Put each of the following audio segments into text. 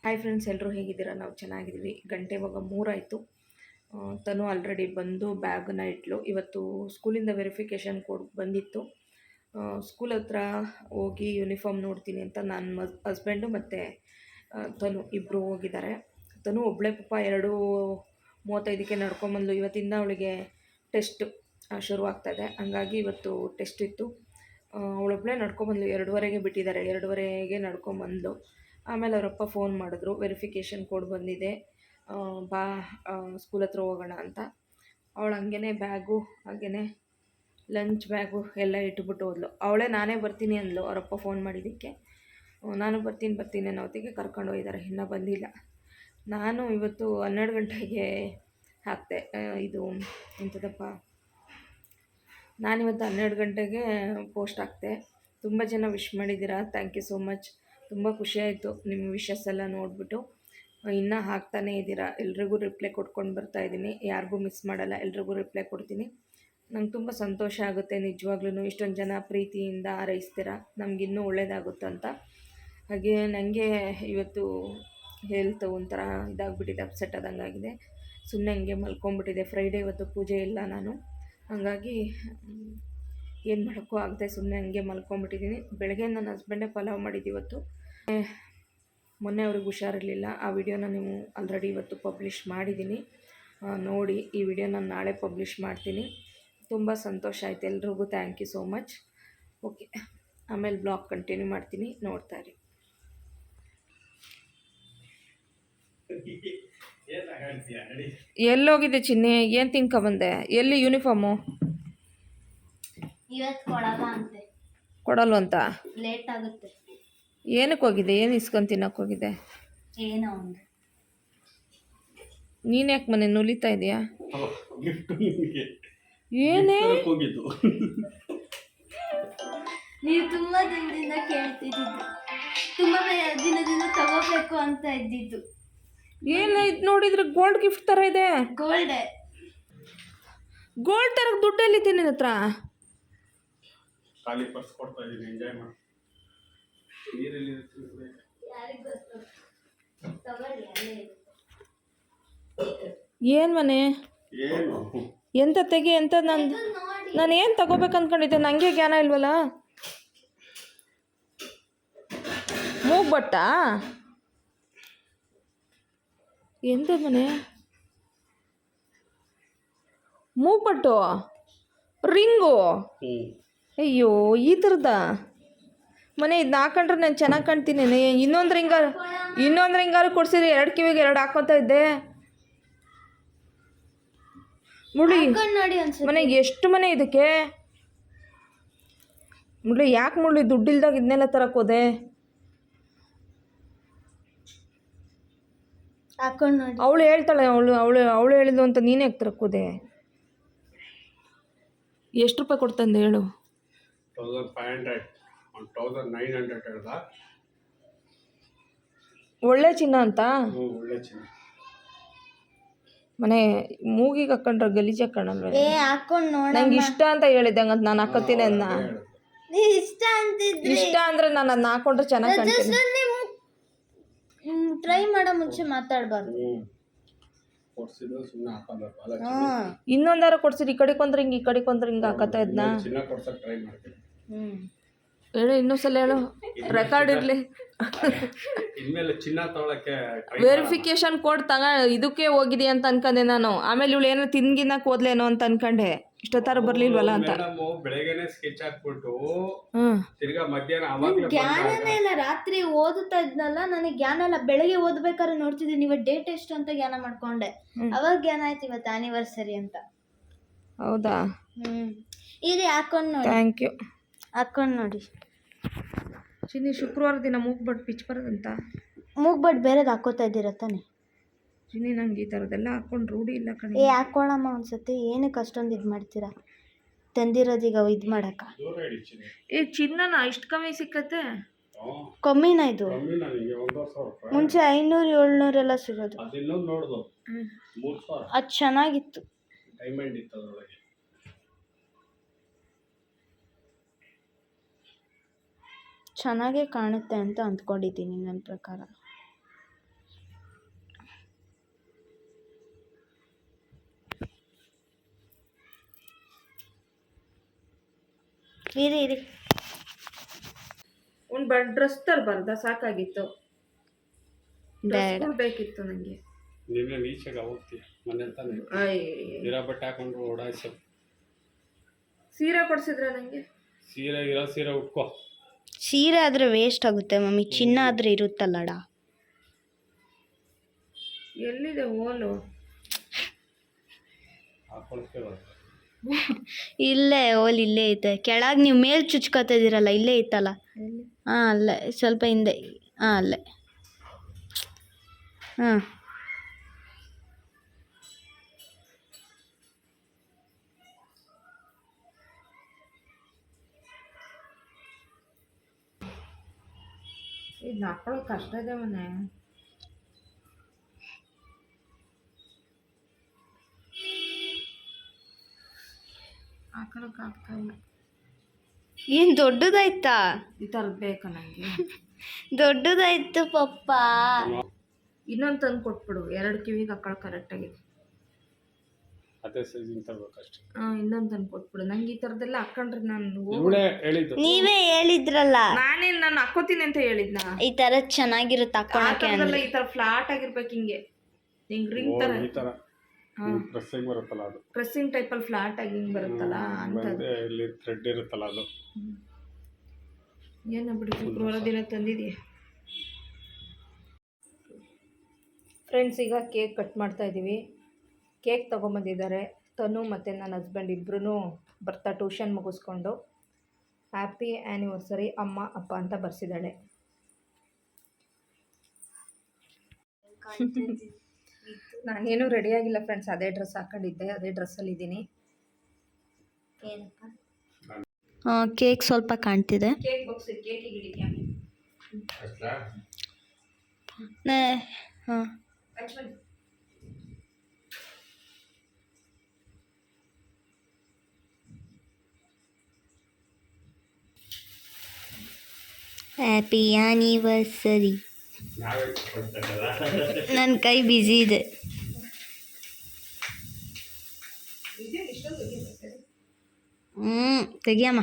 Hi friends, ಎಲ್ಲರೂ ಹೇಗಿದ್ದೀರಾ? ನಾವು ಚೆನ್ನಾಗಿದ್ದೀವಿ. ಗಂಟೆ ಇವಾಗ 3 ಆಯಿತು. ತನು ಆಲ್ರೆಡಿ ಬಂದು ಬ್ಯಾಗನ್ನ ಇಟ್ಲು. ಇವತ್ತು ಸ್ಕೂಲಿಂದ ವೆರಿಫಿಕೇಷನ್ ಕೋಡ್ ಬಂದಿತ್ತು. ಸ್ಕೂಲ್ ಹತ್ರ ಹೋಗಿ ಯೂನಿಫಾರ್ಮ್ ನೋಡ್ತೀನಿ ಅಂತ ನನ್ನ ಹಸ್ಬೆಂಡು ಮತ್ತು ತನು ಇಬ್ಬರು ಹೋಗಿದ್ದಾರೆ. ತನು ಒಬ್ಬಳೇ ಪಾಪ 2:35ಕ್ಕೆ ನಡ್ಕೊಂಬಂದು. ಇವತ್ತಿಂದ ಅವಳಿಗೆ ಟೆಸ್ಟ್ ಶುರುವಾಗ್ತಾಯಿದೆ, ಹಂಗಾಗಿ ಇವತ್ತು ಟೆಸ್ಟ್ ಇತ್ತು. ಅವಳೊಬ್ಬಳೇ ನಡ್ಕೊಂಬಂದ್ಲು. 2:30ಗೆ ಬಿಟ್ಟಿದ್ದಾರೆ, 2:30ಗೆ ನಡ್ಕೊಂಬಂದ್ಲು. ಆಮೇಲೆ ಅವರಪ್ಪ ಫೋನ್ ಮಾಡಿದ್ರು, ವೆರಿಫಿಕೇಷನ್ ಕೋಡ್ ಬಂದಿದೆ, ಬಾ ಸ್ಕೂಲ್ ಹತ್ರ ಹೋಗೋಣ ಅಂತ. ಅವಳು ಹಂಗೇ ಬ್ಯಾಗು ಹಾಗೇ ಲಂಚ್ ಬ್ಯಾಗು ಎಲ್ಲ ಇಟ್ಬಿಟ್ಟು ಹೋದ್ಲು. ಅವಳೇ ನಾನೇ ಬರ್ತೀನಿ ಅಂದ್ಲು ಅವರಪ್ಪ ಫೋನ್ ಮಾಡಿದ್ದಕ್ಕೆ. ನಾನು ಬರ್ತೀನಿ ಅನ್ನೋ ಹೊತ್ತಿಗೆ ಕರ್ಕೊಂಡು ಹೋಗಿದ್ದಾರೆ, ಇನ್ನೂ ಬಂದಿಲ್ಲ. ನಾನು ಇವತ್ತು 12 ಗಂಟೆಗೆ ಹಾಕ್ತೆ. ಇದು ಎಂಥದಪ್ಪ, ನಾನಿವತ್ತು 12 ಗಂಟೆಗೆ ಪೋಸ್ಟ್ ಹಾಕ್ತೆ. ತುಂಬ ಜನ ವಿಶ್ ಮಾಡಿದ್ದೀರಾ, ಥ್ಯಾಂಕ್ ಯು ಸೋ ಮಚ್. ತುಂಬ ಖುಷಿಯಾಯಿತು ನಿಮ್ಮ ವಿಶಸ್ ಎಲ್ಲ ನೋಡಿಬಿಟ್ಟು. ಇನ್ನೂ ಹಾಕ್ತಾನೇ ಇದ್ದೀರಾ, ಎಲ್ರಿಗೂ ರಿಪ್ಲೈ ಕೊಟ್ಕೊಂಡು ಬರ್ತಾಯಿದ್ದೀನಿ. ಯಾರಿಗೂ ಮಿಸ್ ಮಾಡಲ್ಲ, ಎಲ್ರಿಗೂ ರಿಪ್ಲೈ ಕೊಡ್ತೀನಿ. ನಂಗೆ ತುಂಬ ಸಂತೋಷ ಆಗುತ್ತೆ ನಿಜವಾಗ್ಲೂ. ಇಷ್ಟೊಂದು ಜನ ಪ್ರೀತಿಯಿಂದ ಹಾರೈಸ್ತೀರಾ, ನಮಗಿನ್ನೂ ಒಳ್ಳೆಯದಾಗುತ್ತಂತ. ಹಾಗೆ ನನಗೆ ಇವತ್ತು ಹೆಲ್ತ್ ಒಂಥರ ಇದಾಗ್ಬಿಟ್ಟಿದೆ, ಅಪ್ಸೆಟ್ ಆದಂಗಾಗಿದೆ. ಸುಮ್ಮನೆ ಹಂಗೆ ಮಲ್ಕೊಂಡ್ಬಿಟ್ಟಿದೆ. ಫ್ರೈಡೇ ಇವತ್ತು ಪೂಜೆ ಇಲ್ಲ ನಾನು, ಹಾಗಾಗಿ ಏನು ಮಾಡೋಕ್ಕೂ ಆಗದೆ ಸುಮ್ಮನೆ ಹಂಗೆ ಮಲ್ಕೊಂಬಿಟ್ಟಿದ್ದೀನಿ. ಬೆಳಗ್ಗೆ ನನ್ನ ಹಸ್ಬೆಂಡೇ ಪಲಾವ್ ಮಾಡಿದ್ದು ಇವತ್ತು. ಮೊನ್ನೆ ಅವ್ರಿಗೆ ಹುಷಾರಿರಲಿಲ್ಲ, ಆ ವಿಡಿಯೋನ ನೀವು ಆಲ್ರೆಡಿ ಇವತ್ತು ಪಬ್ಲಿಷ್ ಮಾಡಿದ್ದೀನಿ, ನೋಡಿ. ಈ ವಿಡಿಯೋ ನಾನು ನಾಳೆ ಪಬ್ಲಿಷ್ ಮಾಡ್ತೀನಿ. ತುಂಬ ಸಂತೋಷ ಆಯಿತು, ಎಲ್ರಿಗೂ thank you so much. Okay, ಆಮೇಲೆ ಬ್ಲಾಗ್ ಕಂಟಿನ್ಯೂ ಮಾಡ್ತೀನಿ, ನೋಡ್ತಾ ಇರಿ. ಎಲ್ಲೋಗಿದೆ ಚಿನ್ನಿ? ಏನು ತಿನ್ಕೊಬಂದೆ? ಎಲ್ಲಿ ಯೂನಿಫಾರ್ಮು? ಕೊಡಲ್ವಂತ? ಲೇಟ್ ಆಗುತ್ತೆ. ಏನಕ್ಕೆ ಹೋಗಿದೆ? ಏನು ಇಸ್ಕೊಂಡು ತಿನ್ನಕ್ಕೆ ಹೋಗಿದೆ? ಏನೋ ಒಂದು. ನೀನು ಯಾಕೆ ಮನೆ ನುಲಿತಾ ಇದೆಯಾ? ಏನೇ ನೀವು ತುಂಬ ದಿನದಿಂದ ಕೇಳ್ತಿದ್ದು, ತುಂಬ ದಿನದಿಂದ ತಗೋಬೇಕು ಅಂತ ಇದ್ದಿದ್ದು. ಏನು ಇದು ನೋಡಿದ್ರೆ ಗೋಲ್ಡ್ ಗಿಫ್ಟ್ ಥರ ಇದೆ. ಗೋಲ್ಡ್ ಥರ ದುಡ್ಡು ಎಲ್ಲಿದೆ ನಿನ್ನ ಹತ್ರ? ಖಾಲಿ ಪರ್ಸ್ ಕೊಡ್ತಾ ಇದ್ದೀನಿ, ಎಂಜಾಯ್ ಮಾಡಿ. ನೀರಲ್ಲಿ ಏನು ಮನೆ? ಏನು ಎಂತ ತೆಗಿ ಎಂತ? ನಾನು ಏನು ತಗೋಬೇಕು ಅಂದ್ಕೊಂಡಿದ್ದೆ, ನನಗೆ ಜ್ಞಾನ ಇಲ್ವಲ್ಲ. ಮೂಗ್ಬಟ್ಟಾ? ಎಂಥದ್ದು ಮನೆ? ಮೂಗ್ಬಟ್ಟು? ರಿಂಗು? ಅಯ್ಯೋ, ಈ ಥರದ ಮನೆ ಇದನ್ನ ಹಾಕೊಂಡ್ರೆ ನಾನು ಚೆನ್ನಾಗಿ ಕಾಣ್ತೀನಿ. ಇನ್ನೊಂದು ರಿಂಗಾರು ಕೊಡ್ಸಿದ್ರೆ 2 ಕಿವಿಗೆ 2 ಹಾಕೋತಾ ಇದ್ದೆ. ಮುಳಿ ಮನೆ ಎಷ್ಟು ಮನೆ ಇದಕ್ಕೆ? ಮುಳಿ ಯಾಕೆ ಮುಳಿ ದುಡ್ಡಿಲ್ದಾಗ ಇದನ್ನೆಲ್ಲ ತರಕ್ಕೆ ಹೋದೆ? ಅವಳು ಹೇಳ್ತಾಳೆ, ಅವಳು ಹೇಳಿದ್ದು ಅಂತ ನೀನೇ ಯಾಕೆ ತರಕ್ಕೆ ಹೋದೆ? ಎಷ್ಟು ರೂಪಾಯಿ ಕೊಡ್ತಂದೆ ಹೇಳು? 1500 1900 ಹೇಳ್ದ. ಒಳ್ಳೆ ಚಿನ್ನ ಅಂತ? ಒಳ್ಳೆ ಚಿನ್ನ. ಮನೆ ಮೂಗಿಗೆ ಹಾಕೊಂಡ್ರೆ ಗಲೀಜ್ ಹಾಕೋಣಲ್ವ? ನಂಗೆ ಇಷ್ಟ ಅಂತ ಹೇಳಿದ್ದೆ, ಹಂಗಂತ ನಾನು ಹಾಕೋತೀನಿ ಅದನ್ನ. ಇಷ್ಟ ಅಂದರೆ ನಾನು ಅದನ್ನ ಹಾಕೊಂಡ್ರೆ ಚೆನ್ನಾಗಿ ಕಾಣ್ತೀನಿ. ಟ್ರೈ ಮಾಡೋ ಮುಂಚೆ ಮಾತಾಡಬಾರ್ದು. ಇನ್ನೊಂದಾರ ಕೊಡ್ಸಿರಿ, ಈ ಕಡೆ ಕೊಂದ್ರೆ ಹಿಂಗೆ, ಈ ಕಡೆ ಕೊಂದ್ರೆ ಹಿಂಗೆ ಹಾಕತ್ತಾ ಇದನ್ನ. ಹೇಳು, ಇನ್ನೊಂದ್ಸಲ ಹೇಳು, ರೆಕಾರ್ಡ್ ಇರಲಿ. ವೆರಿಫಿಕೇಶನ್ ಕೋಡ್ ಇದಕ್ಕೆ ಹೋಗಿದೆ ಅಂತ ಅನ್ಕೊಂಡೆ ನಾನು. ಆಮೇಲೆ ಇವಳು ಏನೋ ತಿನ್ಗಿನ್ನಕ್ಕೆ ಹೋದ್ಲೇನೋ ಅಂತ ಅನ್ಕೊಂಡೆ, ಇಷ್ಟೊತ್ತಾರ ಬರ್ಲಿಲ್ವಲ್ಲ ಅಂತ. ಬೆಳಗ್ಗೆನೆ ಸ್ಕೆಚ್ ಹಾಕ್ಬಿಟ್ಟು ತಿರ್ಗಾ ಮಧ್ಯಾಹ್ನ ಜ್ಞಾನನೇ ಇಲ್ಲ. ರಾತ್ರಿ ಓದುತ್ತಾ ಇದ್ನಲ್ಲ, ನನಗೆ ಜ್ಞಾನ ಇಲ್ಲ. ಬೆಳಗ್ಗೆ ಓದ್ಬೇಕಾದ್ರೆ ನೋಡ್ತಿದ್ದೀನಿ ಇವತ್ತು ಡೇಟ್ ಎಷ್ಟು ಅಂತ ಜ್ಞಾನ ಮಾಡ್ಕೊಂಡೆ. ಅವಾಗ ಜ್ಞಾನ ಆಯ್ತು ಇವತ್ತು ಆನಿವರ್ಸರಿ ಅಂತ. ಹೌದಾ? ಇದು ಹಾಕೊಂಡು ನೋಡಿ. Thank you. ಹಾಕೊಂಡು ನೋಡಿ ಚಿನ್ನಿ. ಶುಕ್ರವಾರ ದಿನ ಮೂಗ್ಬಟ್ಟು ಪಿಚ್ ಬರೋದಂತ. ಮೂಗ್ಬಟ್ಟು ಬೇರೆದು ಹಾಕೋತಾ ಇದ್ದೀರ ತಾನೆ ಚಿನ್ನಿ? ನಂಗೆ ಈ ಥರದ್ದೆಲ್ಲ ಹಾಕೊಂಡು ರೂಢಿ ಇಲ್ಲ ಕಣೆ. ಹಾಕೊಳ್ಳಮ್ಮ ಒಂದ್ಸತಿ. ಏನಕ್ಕೆ ಅಷ್ಟೊಂದು ಇದು ಮಾಡ್ತೀರಾ? ತಂದಿರೋದೀಗ ಇದು ಮಾಡಕ್ಕ. ಚಿನ್ನನ ಇಷ್ಟು ಕಮ್ಮಿ ಸಿಕ್ಕತ್ತೆ? ಕಮ್ಮಿನ ಇದು? ಮುಂಚೆ 500-700 ಎಲ್ಲ ಸಿಗೋದು. ಅದು ಚೆನ್ನಾಗಿತ್ತು. ಚೆನ್ನಾಗೇ ಕಾಣುತ್ತೆ ಅಂತ ಅಂದ್ಕೊಂಡಿದ್ದೀನಿ ನನ್ನ ಪ್ರಕಾರ. ಇರಿ ಒಂದು ಡ್ರೆಸ್ ತರಬಾರ್ದ, ಸಾಕಾಗಿತ್ತು. ಬೇಡ. ಬೇಕಿತ್ತು ನನಗೆ. ನೀವೇ ಈಚೆಗೆ ಹೋಗ್ತೀಯ ಮನೆ ತಾನೆ ಇರೋ ಬಟ್ಟೆ ಹಾಕೊಂಡು ಓಡಾಯಿಸು. ಸೀರೆ ಕೊಡ್ಸಿದ್ರೆ ನನಗೆ. ಸೀರೆ ಇರೋ ಸೀರೆ ಉಟ್ಕೋ. ಸೀರೆ ಆದರೆ ವೇಸ್ಟ್ ಆಗುತ್ತೆ ಮಮ್ಮಿ, ಚಿನ್ನ ಆದರೆ ಇರುತ್ತಲ್ಲಡ. ಎಲ್ಲಿದೆ ಓಲು? ಹಾಕೊಳ್ತೇವೆ. ಇಲ್ಲೇ ಓಲ್ ಇಲ್ಲೇ ಐತೆ. ಕೆಳಗೆ ನೀವು ಮೇಲೆ ಚುಚ್ಕೋತಾ ಇದ್ದೀರಲ್ಲ, ಇಲ್ಲೇ ಐತಲ್ಲ. ಹಾಂ ಅಲ್ಲೇ ಸ್ವಲ್ಪ ಹಿಂದೆ. ಹಾಂ ಅಲ್ಲೇ. ಹಾಂ ಇದು ಹಾಕೊಳ್ಳೋದು ಕಷ್ಟ ಇದೆ ಮನೆ. ಹಾಕೊಳ್ಳೋಕೆ ಆಗ್ತಾ ಇಲ್ಲ. ಏನು ದೊಡ್ಡದಾಯ್ತಾ? ಈ ಥರದ್ದು ಬೇಕಾ ನನಗೆ? ದೊಡ್ಡದಾಯ್ತು ಪಪ್ಪ. ಇನ್ನೊಂದು ತಂದು ಕೊಟ್ಬಿಡು, 2 ಕಿವಿಗೆ ಹಾಕೊಳ್ಳೋ ಕರೆಕ್ಟಾಗಿದೆ. ಅದೇ ಸೈಜಿನ ತಗೋಬೇಕಷ್ಟೆ. ಇನ್ನೊಂದು ತಂದು ಕೊಟ್ಬಿಡು ನಂಗೆ. ಈ ಥರದ್ದೆಲ್ಲ ಹಾಕೊಂಡ್ರೆ ನಾನು ಇವಳೇ ಹೇಳಿದ್ದು. ನೀವೇ ಹೇಳಿದ್ರಲ್ಲ ನಾನೇನು ನಾನು ಹಾಕೋತೀನಿ ಅಂತ ಹೇಳಿದ್ನ. ಈ ಥರ ಚೆನ್ನಾಗಿರುತ್ತೆ ಹಾಕೊಳಕ್ಕೆ ಅಂದ್ರೆ. ಈ ಥರ ಫ್ಲಾಟ್ ಆಗಿರ್ಬೇಕು, ಹಿಂಗೆ ರಿಂಗ್ ಥರ ಈ ಥರ ಡ್ರೆಸ್ಸಿಂಗ್ ಬರುತ್ತಲ್ಲ ಅದು. ಪ್ರೆಸ್ಸಿಂಗ್ ಟೈಪಲ್ಲಿ ಫ್ಲಾಟ್ ಆಗಿ ಹಿಂಗೆ ಬರುತ್ತಲ್ಲ ಅಂತ. ಇಲ್ಲಿ ಥ್ರೆಡ್ ಇರುತ್ತಲ್ಲ ಅದು. ಏನೋ ಬಿಡು, ಶುಕ್ರವಾರ ದಿನ ತಂದಿದೀಯ. ಫ್ರೆಂಡ್ಸ್, ಈಗ ಕೇಕ್ ಕಟ್ ಮಾಡ್ತಾ ಇದ್ದೀವಿ. ಕೇಕ್ ತೊಗೊಂಬಂದಿದ್ದಾರೆ. ತನು ಮತ್ತು ನನ್ನ ಹಸ್ಬೆಂಡ್ ಇಬ್ಬರೂ ಬರ್ತಾ ಟ್ಯೂಷನ್ ಮುಗಿಸ್ಕೊಂಡು ಹ್ಯಾಪಿ ಆ್ಯನಿವರ್ಸರಿ ಅಮ್ಮ ಅಪ್ಪ ಅಂತ ಬರ್ಸಿದ್ದಾಳೆ. ನಾನೇನು ರೆಡಿಯಾಗಿಲ್ಲ ಫ್ರೆಂಡ್ಸ್, ಅದೇ ಡ್ರೆಸ್ ಹಾಕೊಂಡಿದ್ದೆ, ಅದೇ ಡ್ರೆಸ್ಸಲ್ಲಿದ್ದೀನಿ. ಕೇಕ್ ಸ್ವಲ್ಪ ಕಾಣ್ತಿದೆ. ಕೇಕ್ ಬಾಕ್ಸ್ ಕೇಕಿಗೆ ಹಿಡಿದ್ಯಾ? ಹಾಂ ಹ್ಯಾಪಿ ಆ್ಯನಿವರ್ಸರಿ. ನನ್ನ ಕೈ ಬ್ಯುಸಿ ಇದೆ. ತೆಗಿಯಮ್ಮ.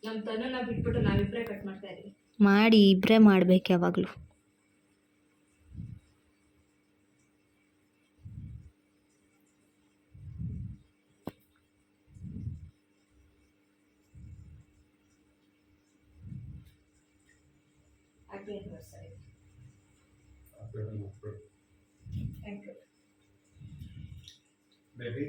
ನಮ್ಮ ತನನ ಬಿಟ್ಬಿಟ್ಟು ನಾವಿಬ್ಬರೇ ಕಟ್ ಮಾಡ್ತಾ ಇದ್ದೀವಿ. ಮಾಡಿ ಇಬ್ಬರೇ ಮಾಡ್ಬೇಕು ಯಾವಾಗಲೂ. Happy anniversary. Thank you baby.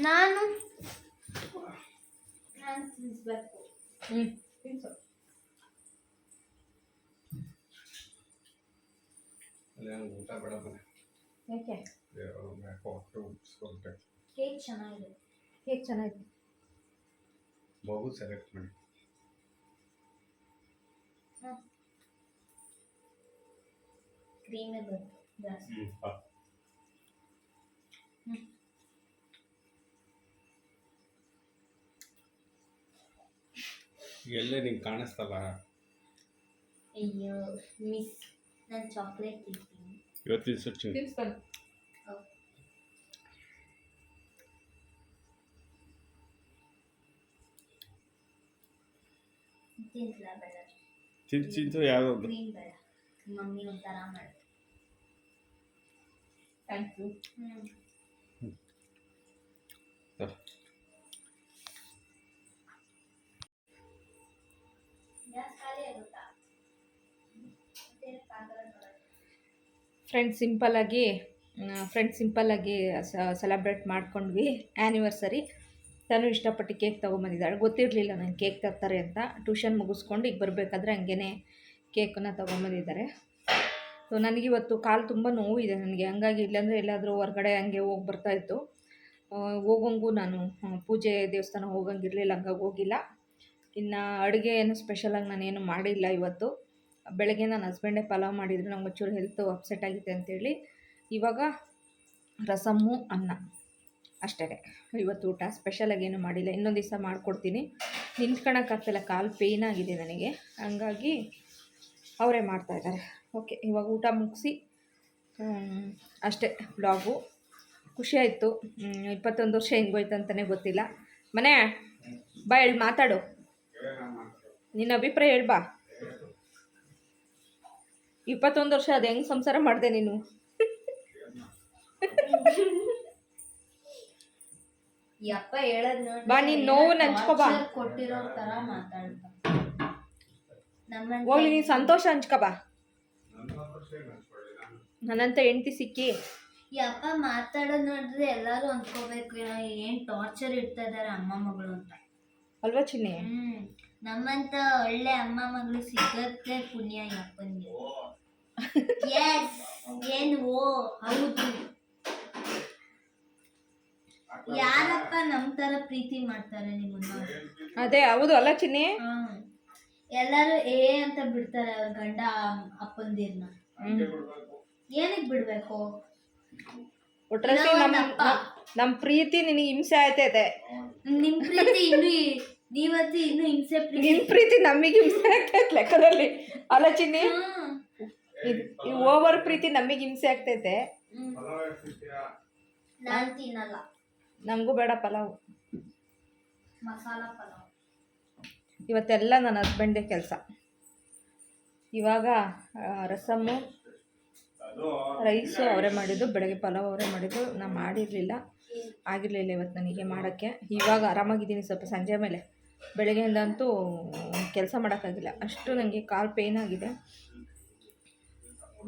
ನಾನು ತಿನ್ನಿಸ್ಬೇಕು. ತಿನ್ಸು. ಊಟ ಬೇಡ ಮನೆ. ಯಾಕೆ? ಕೇಕ್ ಚೆನ್ನಾಗಿದೆ. ಕೇಕ್ ಚೆನ್ನಾಗಿದೆ. ಮಗು ಸೆಲೆಕ್ಟ್ ಮಾಡಿ. ಕ್ರೀಮೇ ಬಂತು ಜಾಸ್ತಿ. ಎಲ್ಲೇ ನಿಂಗೆ ಕಾಣಿಸ್ತಲ್ಲ. ಅಯ್ಯೋ ಮಿಸ್, ನಾನು ಚಾಕ್ಲೇಟ್ ತಿಂತೀನಿ ಇವತ್ತಿನ ಸಚಿನ್. ತಿನ್ಸ್ತಾನೆ. ತಿನ್ಸಲ ಬೇಡ. ಚಿಂಚು ಯಾವುದೊಂದು ಕ್ರೀಮ್ ಬೇಡ, ಮಮ್ಮಿ ಒಂಥರ ಮಾಡಿ. Thank you. ಫ್ರೆಂಡ್ಸ್ ಸಿಂಪಲ್ಲಾಗಿ ಸೆಲೆಬ್ರೇಟ್ ಮಾಡ್ಕೊಂಡ್ವಿ ಆ್ಯನಿವರ್ಸರಿ. ತನು ಇಷ್ಟಪಟ್ಟು ಕೇಕ್ ತೊಗೊಂಬಂದಿದ್ದಾಳೆ. ಗೊತ್ತಿರಲಿಲ್ಲ ನಂಗೆ ಕೇಕ್ ತರ್ತಾರೆ ಅಂತ. ಟ್ಯೂಷನ್ ಮುಗಿಸ್ಕೊಂಡು ಈಗ ಬರಬೇಕಾದ್ರೆ ಹಂಗೇ ಕೇಕನ್ನು ತೊಗೊಂಬಂದಿದ್ದಾರೆ. ಸೊ ನನಗಿವತ್ತು ಕಾಲು ತುಂಬ ನೋವಿದೆ ನನಗೆ. ಹಂಗಾಗಿ ಇಲ್ಲಾಂದರೆ ಎಲ್ಲಾದರೂ ಹೊರಗಡೆ ಹಂಗೆ ಹೋಗಿ ಬರ್ತಾಯಿತ್ತು. ಹೋಗೋಂಗೂ ನಾನು ಪೂಜೆ ದೇವಸ್ಥಾನ ಹೋಗಂಗಿರಲಿಲ್ಲ, ಹಂಗಾಗಿ ಹೋಗಿಲ್ಲ. ಇನ್ನು ಅಡುಗೆ ಏನು ಸ್ಪೆಷಲಾಗಿ ನಾನೇನು ಮಾಡಿಲ್ಲ ಇವತ್ತು. ಬೆಳಗ್ಗೆ ನನ್ನ ಹಸ್ಬೆಂಡೇ ಪಲಾವ್ ಮಾಡಿದ್ರು, ನಂಗೆ ಒಂಚೂರು ಹೆಲ್ತು ಅಪ್ಸೆಟ್ ಆಗಿದೆ ಅಂತೇಳಿ. ಇವಾಗ ರಸಮ್ಮು ಅನ್ನ ಅಷ್ಟೇ ಇವತ್ತು ಊಟ. ಸ್ಪೆಷಲಾಗಿ ಏನು ಮಾಡಿಲ್ಲ. ಇನ್ನೊಂದು ದಿವಸ ಮಾಡಿಕೊಡ್ತೀನಿ. ನಿಂತ್ಕೊಳ್ಳೋಕ್ಕಾಗ್ತಿಲ್ಲ, ಕಾಲು ಪೇಯ್ನ್ ಆಗಿದೆ ನನಗೆ, ಹಂಗಾಗಿ ಅವರೇ ಮಾಡ್ತಾಯಿದ್ದಾರೆ. ಓಕೆ, ಇವಾಗ ಊಟ ಮುಗಿಸಿ ಅಷ್ಟೇ ಬ್ಲಾಗು. ಖುಷಿಯಾಯಿತು. 21 ವರ್ಷ ಹೆಂಗೋಯ್ತು ಅಂತಲೇ ಗೊತ್ತಿಲ್ಲ. ಮನೆ ಬಾ, ಹೇಳಿ ಮಾತಾಡು, ನಿನ್ನ ಅಭಿಪ್ರಾಯ ಹೇಳ್ಬಾ. 21 ವರ್ಷ ಅದು ಹೆಂಗೆ ಸಂಸಾರ ಮಾಡಿದೆ ನೀನು? ಯಪ್ಪ ಹೇಳದ್ ನೋಡಿ, ಬಾ, ನೀನ್ ನೋವು ಹಂಚ್ಕೋಬಾ. ಕೊಟ್ಟಿರೋ ತರ ಮಾತಾಡ್ತಾ ಹೋಗ್ಲಿ, ನೀನು ಸಂತೋಷ ಹಂಚ್ಕೋಬಾ. ನನ್ನಂತ ಹೆಂಡ್ತಿ ಸಿಕ್ಕಿ ಯಪ್ಪ ಮಾತಾಡೋದ್ ನೋಡಿದ್ರೆ ಎಲ್ಲಾರು ಅನ್ಕೋಬೇಕು ಏನ್ ಟಾರ್ಚರ್ ಇಡ್ತಾ ಇದಾರೆ ಅಮ್ಮ ಮಗಳು ಅಂತ, ಅಲ್ವಾ ಚಿನ್ನಿ? ನಮ್ಮಂತ ಒಳ್ಳೆ ಅಮ್ಮ ಮಗಳು ಸಿಗತ್ತೆ ಪುಣ್ಯ ಯಪ್ಪನ್ಗೆ. ಎಸ್, ಏನು ಹೌದು. ಯಾರಪ್ಪ ನಮ್ ತರ ಪ್ರೀತಿ ಮಾಡ್ತಾರೆ ನಿಮ್ಮನ್ನ? ಅದೇ ಹೌದು ಅಲ್ಲ ಚಿನ್ನಿ? ಎಲ್ಲಾರು ಅಂತ ಬಿಡ್ತಾರೆ ಅವ್ರ ಗಂಡ ಅಪ್ಪಂದಿರ್ನ. ಏನಕ್ ಬಿಡ್ಬೇಕು? ಒಟ್ರಲ್ಲಿ ನಮ್ ಪ್ರೀತಿ ನಿನಗೆ ಹಿಂಸೆ ಆಯ್ತೈತೆ. ನಿಮ್ ಪ್ರೀತಿ ನೀವತ್ತು ಇನ್ನು ಹಿಂಸೆ ನಿನ್ ಪ್ರೀತಿ ನಮಗೆ ಹಿಂಸೆ ಆಗ್ತೈತೆ ಲೆಕ್ಕದಲ್ಲಿ, ಅಲ್ಲ ಚಿನ್ನಿ? ಈ ಓವರ್ ಪ್ರೀತಿ ನಮಗೆ ಹಿಂಸೆ ಆಗ್ತೈತೆ. ನಾನ್ ತಿನ್ನಲ್ಲ. ನಮಗೂ ಬೇಡ ಪಲಾವ್, ಮಸಾಲ ಪಲಾವ್. ಇವತ್ತೆಲ್ಲ ನನ್ನ ಹಸ್ಬೆಂಡೇ ಕೆಲಸ. ಇವಾಗ ರಸಮ್ಮು ರೈಸು ಅವರೇ ಮಾಡಿದ್ದು, ಬೆಳಗ್ಗೆ ಪಲಾವ್ ಅವರೇ ಮಾಡಿದ್ದು. ನಾನು ಆಗಿರಲಿಲ್ಲ ಇವತ್ತು ನನಗೆ ಮಾಡೋಕ್ಕೆ. ಇವಾಗ ಆರಾಮಾಗಿದ್ದೀನಿ ಸ್ವಲ್ಪ. ಸಂಜೆ ಮೇಲೆ ಬೆಳಗ್ಗೆಯಿಂದ ಅಂತೂ ಕೆಲಸ ಮಾಡೋಕ್ಕಾಗಿಲ್ಲ, ಅಷ್ಟು ನನಗೆ ಕಾಲು ಪೇಯ್ನ್ ಆಗಿದೆ.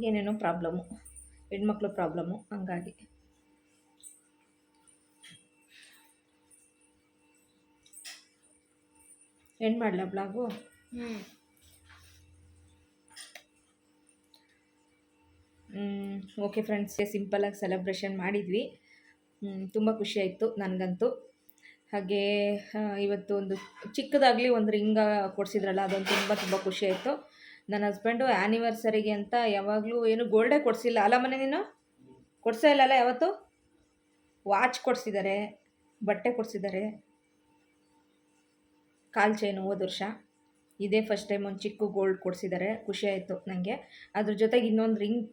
ಏನೇನೋ ಪ್ರಾಬ್ಲಮ್ಮು, ಹೆಣ್ಮಕ್ಳು ಪ್ರಾಬ್ಲಮ್ಮು, ಹಂಗಾಗಿ. ಏನು ಮಾಡಲ ಬ್ಲಾಗು? ಓಕೆ ಫ್ರೆಂಡ್ಸ್, ಸಿಂಪಲಾಗಿ ಸೆಲೆಬ್ರೇಷನ್ ಮಾಡಿದ್ವಿ. ತುಂಬ ಖುಷಿಯಾಯಿತು ನನಗಂತೂ. ಹಾಗೆ ಇವತ್ತು ಒಂದು ಚಿಕ್ಕದಾಗಲಿ ಒಂದು ರಿಂಗ ಕೊಡಿಸಿದ್ರಲ್ಲ, ಅದೊಂದು ತುಂಬ ಖುಷಿಯಾಯಿತು. ನನ್ನ ಹಸ್ಬೆಂಡು ಆ್ಯನಿವರ್ಸರಿಗೆ ಅಂತ ಯಾವಾಗಲೂ ಏನು ಗೋಲ್ಡೇ ಕೊಡಿಸಿಲ್ಲ ಅಲ್ಲ ಮನೆ? ನೀನು ಕೊಡಿಸೇ ಇಲ್ಲಲ್ಲ ಯಾವತ್ತು? ವಾಚ್ ಕೊಡಿಸಿದ್ದಾರೆ, ಬಟ್ಟೆ ಕೊಡಿಸಿದ್ದಾರೆ, ಕಾಲು ಚೈನು ಹೋದ ವರ್ಷ. ಇದೇ ಫಸ್ಟ್ ಟೈಮ್ ಒಂದು ಚಿಕ್ಕ ಗೋಲ್ಡ್ ಕೊಡಿಸಿದ್ದಾರೆ. ಖುಷಿಯಾಯಿತು ನನಗೆ. ಅದ್ರ ಜೊತೆಗೆ ಇನ್ನೊಂದು ರಿಂಗ್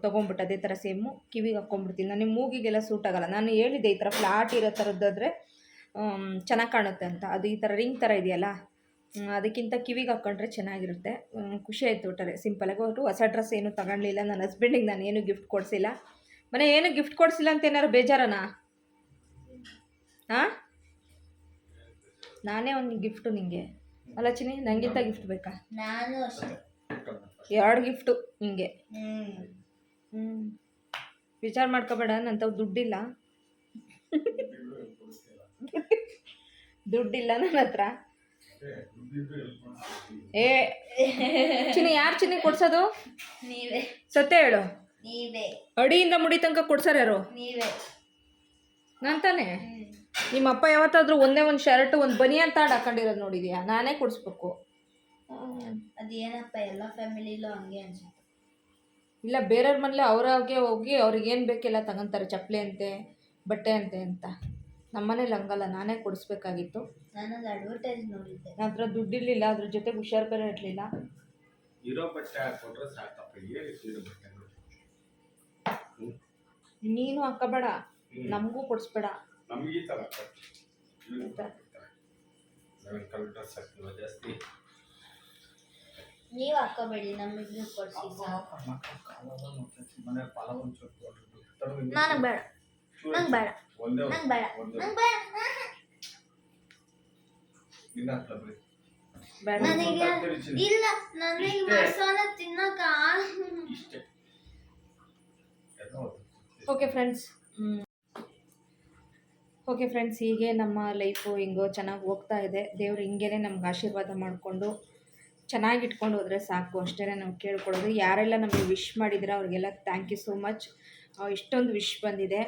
ತೊಗೊಂಬಿಟ್ಟು ಅದೇ ಥರ ಸೇಮು ಕಿವಿಗೆ ಹಾಕ್ಕೊಂಡ್ಬಿಡ್ತೀನಿ. ನನಗೆ ಮೂಗಿಗೆಲ್ಲ ಸೂಟ್ ಆಗೋಲ್ಲ. ನಾನು ಹೇಳಿದ್ದೆ ಈ ಥರ ಫ್ಲಾಟ್ ಇರೋ ಥರದ್ದಾದರೆ ಚೆನ್ನಾಗಿ ಕಾಣುತ್ತೆ ಅಂತ. ಅದು ಈ ಥರ ರಿಂಗ್ ಥರ ಇದೆಯಲ್ಲ, ಅದಕ್ಕಿಂತ ಕಿವಿಗೆ ಹಾಕ್ಕೊಂಡ್ರೆ ಚೆನ್ನಾಗಿರುತ್ತೆ. ಖುಷಿಯಾಯಿತು ಒಟ್ಟಾರೆ. ಸಿಂಪಲಾಗಿ ಅವರು ಹೊಸ ಡ್ರೆಸ್ ಏನೂ ತಗೊಳ್ಳಿಲ್ಲ. ನನ್ನ ಹಸ್ಬೆಂಡಿಗೆ ನಾನು ಏನೂ ಗಿಫ್ಟ್ ಕೊಡಿಸಿಲ್ಲ. ಮನೆ ಏನು ಗಿಫ್ಟ್ ಕೊಡಿಸಿಲ್ಲ ಅಂತ ಏನಾರು ಬೇಜಾರನಾ? ಹಾಂ, ನಾನೇ ಒಂದು ಗಿಫ್ಟು ನಿಂಗೆ ಅಲ್ಲ ಚಿನ್ನಿ? ನನಗಿಂತ ಗಿಫ್ಟ್ ಬೇಕಾ? ನಾನು ಅಷ್ಟೇ, 2 ಗಿಫ್ಟು ಹಿಂಗೆ. ವಿಚಾರ ಮಾಡ್ಕೋಬೇಡ, ನಂತವ್ ದುಡ್ಡಿಲ್ಲ ನನ್ನ ಹತ್ರ. ಚಿನ್ನಿ, ಯಾರು ಚಿನ್ನಿ ಕೊಡ್ಸೋದು? ನೀವೇ. ಸತ್ಯ ಹೇಳು. ನೀವೇ. ಅಡಿಯಿಂದ ಮುಡಿ ತನಕ ಕೊಡ್ಸಾರ ಯಾರು? ನೀವೇ. ನಾನು ತಾನೇ? ನಿಮ್ಮ ಅಪ್ಪ ಯಾವತ್ತಾದ್ರೂ ಒಂದೇ ಒಂದು ಶರ್ಟ್ ಒಂದು ಬನಿಯನ್ ತಾಡ್ ಹಾಕೊಂಡಿರೋದು ನೋಡಿದ್ಯಾ? ನಾನೇ ಕೊಡಿಸ್ಬೇಕು. ಅದೇನಪ್ಪ ಎಲ್ಲ ಫ್ಯಾಮಿಲಿಲೂ ಹಂಗೆ ಅನ್ಸುತ್ತೆ. ಇಲ್ಲ, ಬೇರೆಯವ್ರ ಮನೇಲಿ ಅವ್ರಿಗೆ ಹೋಗಿ ಅವ್ರಿಗೇನು ಬೇಕೆಲ್ಲ ತಗೊಂತಾರೆ, ಚಪ್ಪಲಿ ಅಂತೆ, ಬಟ್ಟೆ ಅಂತೆ ಅಂತ. ನಮ್ಮ ಮನೇಲಿ ಹಂಗಲ್ಲ, ನಾನೇ ಕೊಡಿಸ್ಬೇಕಾಗಿತ್ತು. ನಾನೊಂದು ಅಡ್ವರ್ಟೈಸ್ ನೋಡಿದ್ದೆ. ನನ್ನ ಹತ್ರ ದುಡ್ಡಿರಲಿಲ್ಲ, ಅದ್ರ ಜೊತೆಗೆ ಹುಷಾರು ಬೇರೆ ಇರಲಿಲ್ಲ. ಇರೋ ಬಟ್ಟೆ ಹಾಕೊಂಡ್ರೆ ಸಾಕಪ್ಪ. ಏನು ಬಟ್ಟೆ ನೀನು ಹಾಕೋಬೇಡ, ನಮಗೂ ಕೊಡಿಸ್ಬೇಡ. ನಮ್ಗೆ ಈ ಥರ ಜಾಸ್ತಿ ನೀವು ಹಾಕೋಬೇಡಿ, ನಮಗೆ ಕೊಡಿಸಿ. ನನಗೆ ಬೇಡ, ನಂಗೆ ಬೇಡ, ನಂಗೆ ಬೇಡ, ನಂಗೆ ಬೇಡ. ನನಗೆ ಇಲ್ಲ, ನನಗೆ ಮಸಾಲ ತಿನ್ನಕ. ಓಕೆ ಫ್ರೆಂಡ್ಸ್, ಹೀಗೆ ನಮ್ಮ ಲೈಫು ಹಿಂಗೋ ಚೆನ್ನಾಗಿ ಹೋಗ್ತಾ ಇದೆ. ದೇವ್ರು ಹಿಂಗೇ ನಮ್ಗೆ ಆಶೀರ್ವಾದ ಮಾಡಿಕೊಂಡು ಚೆನ್ನಾಗಿ ಇಟ್ಕೊಂಡು ಹೋದರೆ ಸಾಕು, ಅಷ್ಟೇ ನಾವು ಕೇಳ್ಕೊಳ್ಳೋದು. ಯಾರೆಲ್ಲ ನಮಗೆ ವಿಶ್ ಮಾಡಿದ್ರೆ ಅವ್ರಿಗೆಲ್ಲ ಥ್ಯಾಂಕ್ ಯು ಸೋ ಮಚ್. ಇಷ್ಟೊಂದು ವಿಶ್ ಬಂದಿದೆ,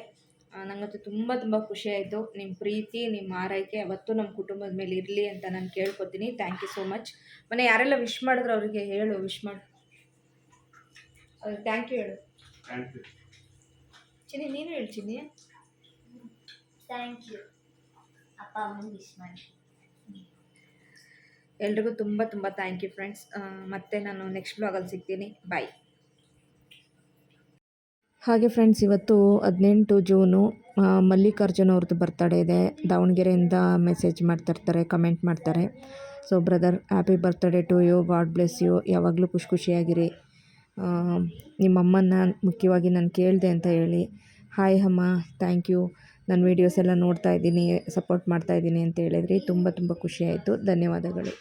ನನಗಂತೂ ತುಂಬ ಖುಷಿಯಾಯಿತು. ನಿಮ್ಮ ಪ್ರೀತಿ, ನಿಮ್ಮ ಆರೈಕೆ ಯಾವತ್ತೂ ನಮ್ಮ ಕುಟುಂಬದ ಮೇಲೆ ಇರಲಿ ಅಂತ ನಾನು ಕೇಳ್ಕೊತೀನಿ. Thank you so much. ಮನೆ ಯಾರೆಲ್ಲ ವಿಶ್ ಮಾಡಿದ್ರು ಅವರಿಗೆ ಹೇಳು, ವಿಶ್ ಮಾಡಿ ಅವ್ರಿಗೆ ಥ್ಯಾಂಕ್ ಯು ಹೇಳು. ಚಿನ್ನಿ ನೀನು ಹೇಳಿ ಚಿನ್ನಿ. ಥ್ಯಾಂಕ್ ಯು ಅಪ್ಪ ಅಮ್ಮನ ವಿಶ್ ಮಾಡಿ. ಎಲ್ರಿಗೂ ತುಂಬ ತುಂಬ ಥ್ಯಾಂಕ್ ಯು ಫ್ರೆಂಡ್ಸ್. ಮತ್ತೆ ನಾನು ನೆಕ್ಸ್ಟ್ ಬ್ಲಾಗಲ್ಲಿ ಸಿಗ್ತೀನಿ. ಬಾಯ್. ಹಾಗೆ ಫ್ರೆಂಡ್ಸ್, ಇವತ್ತು 18 ಜೂನು ಮಲ್ಲಿಕಾರ್ಜುನ್ ಅವ್ರದ್ದು ಬರ್ತಡೇ ಇದೆ. ದಾವಣಗೆರೆಯಿಂದ ಮೆಸೇಜ್ ಮಾಡ್ತಿರ್ತಾರೆ, ಕಮೆಂಟ್ ಮಾಡ್ತಾರೆ. So brother, happy birthday to you, God bless you. ಯಾವಾಗಲೂ ಖುಷಿಯಾಗಿರಿ. ನಿಮ್ಮಮ್ಮನ್ನ ಮುಖ್ಯವಾಗಿ ನಾನು ಕೇಳಿದೆ ಅಂತ ಹೇಳಿ. ಹಾಯ್ ಅಮ್ಮ, ಥ್ಯಾಂಕ್ ಯು. ನನ್ನ ವೀಡಿಯೋಸ್ ಎಲ್ಲ ನೋಡ್ತಾ ಇದ್ದೀನಿ, ಸಪೋರ್ಟ್ ಮಾಡ್ತಾಯಿದ್ದೀನಿ ಅಂತ ಹೇಳಿದ್ರಿ. ತುಂಬ ತುಂಬ ಖುಷಿಯಾಯಿತು. ಧನ್ಯವಾದಗಳು.